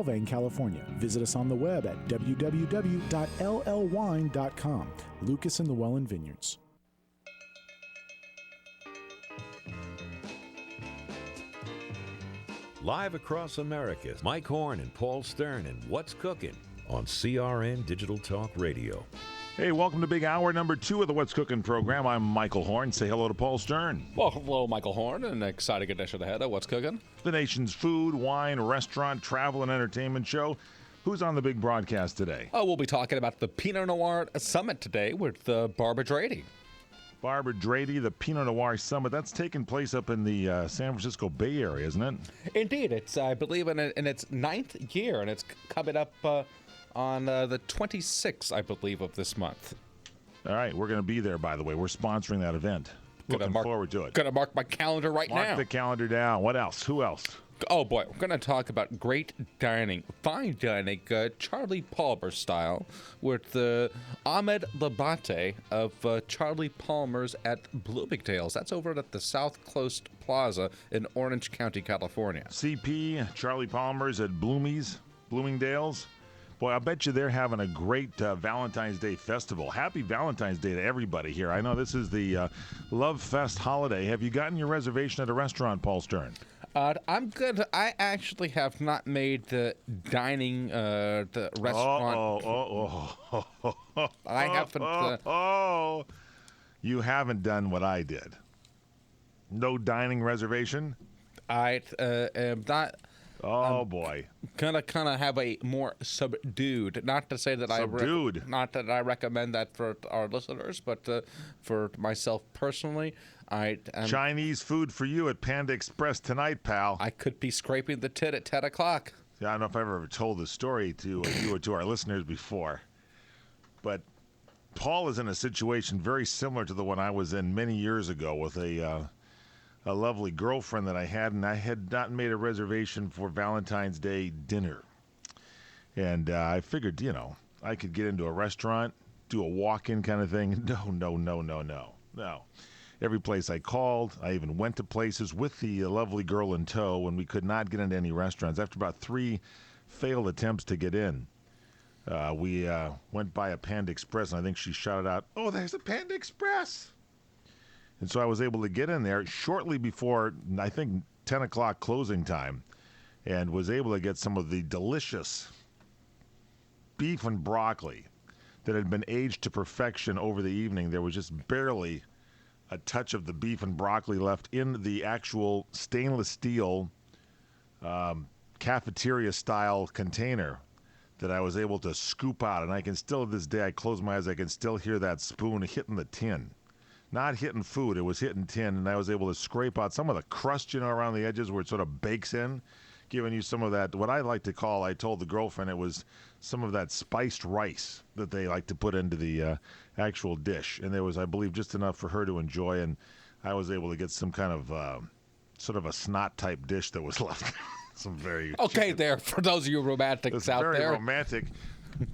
Solvang, California. Visit us on the web at www.llwine.com. Lucas and the Welland Vineyards. Live across America, Mike Horn and Paul Stern and What's Cooking on CRN Digital Talk Radio. Hey, welcome to Big Hour number 2 of the What's Cooking program. I'm Michael Horn. Say hello to Paul Stern. Well, hello, Michael Horn. An exciting edition ahead of What's Cooking. The nation's food, wine, restaurant, travel, and entertainment show. Who's on the big broadcast today? Oh, we'll be talking about the Pinot Noir Summit today with Barbara Drady. Barbara Drady, the Pinot Noir Summit. That's taking place up in the San Francisco Bay Area, isn't it? Indeed. It's, I believe, in its 9th year, and it's coming up on the 26th, I believe, of this month. All right. We're going to be there, by the way. We're sponsoring that event. Looking forward to it. Going to mark my calendar now. Mark the calendar down. What else? Who else? Oh, boy. We're going to talk about great dining, fine dining, Charlie Palmer style, with Ahmed Labate of Charlie Palmer's at Bloomingdale's. That's over at the South Coast Plaza in Orange County, California. CP, Charlie Palmer's at Bloomingdale's. Boy, I bet you they're having a great Valentine's Day festival. Happy Valentine's Day to everybody here. I know this is the Love Fest holiday. Have you gotten your reservation at a restaurant, Paul Stern? I'm good. I actually have not made the dining, the restaurant. I haven't. You haven't done what I did. No dining reservation? I am not. Oh, boy. Gonna kind of have a more subdued. Not to say that not that I recommend that for our listeners, but for myself personally, Chinese food for you at Panda Express tonight, pal. I could be scraping the tit at 10 o'clock. Yeah, I don't know if I've ever told this story to you or to our listeners before, but Paul is in a situation very similar to the one I was in many years ago with a lovely girlfriend that I had, and I had not made a reservation for Valentine's Day dinner. And I figured, I could get into a restaurant, do a walk-in kind of thing. No. Every place I called, I even went to places with the lovely girl in tow when we could not get into any restaurants. After about 3 failed attempts to get in, we went by a Panda Express, and I think she shouted out, "Oh, there's a Panda Express!" And so I was able to get in there shortly before, I think, 10 o'clock closing time, and was able to get some of the delicious beef and broccoli that had been aged to perfection over the evening. There was just barely a touch of the beef and broccoli left in the actual stainless steel cafeteria-style container that I was able to scoop out. And I can still, to this day, I close my eyes, I can still hear that spoon hitting the tin. Not hitting food, it was hitting tin, and I was able to scrape out some of the crust, around the edges where it sort of bakes in, giving you some of that, what I like to call, I told the girlfriend, it was some of that spiced rice that they like to put into the actual dish. And there was, I believe, just enough for her to enjoy, and I was able to get some kind of sort of a snot-type dish that was left. Some very okay, there, for those of you romantics out there. It's very romantic.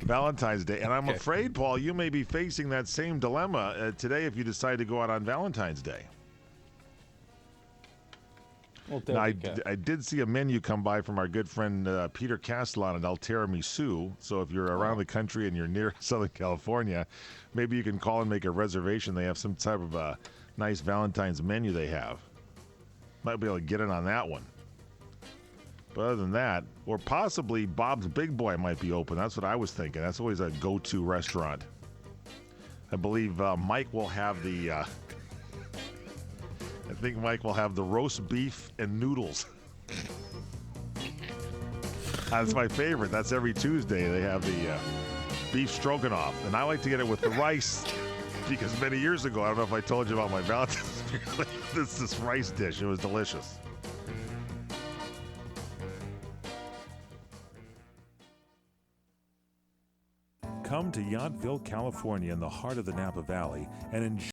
Valentine's Day. And I'm afraid, Paul, you may be facing that same dilemma today if you decide to go out on Valentine's Day. Well, now, I did see a menu come by from our good friend Peter Castellan at El Tiramisu. So if you're around the country and you're near Southern California, maybe you can call and make a reservation. They have some type of a nice Valentine's menu they have. Might be able to get in on that one. But other than that, or possibly Bob's Big Boy might be open. That's what I was thinking. That's always a go-to restaurant. I believe Mike will have the... I think Mike will have the roast beef and noodles. That's my favorite. That's every Tuesday. They have the beef stroganoff. And I like to get it with the rice because many years ago, I don't know if I told you about my Valentine's, this rice dish. It was delicious. Come to Yountville, California, in the heart of the Napa Valley, and enjoy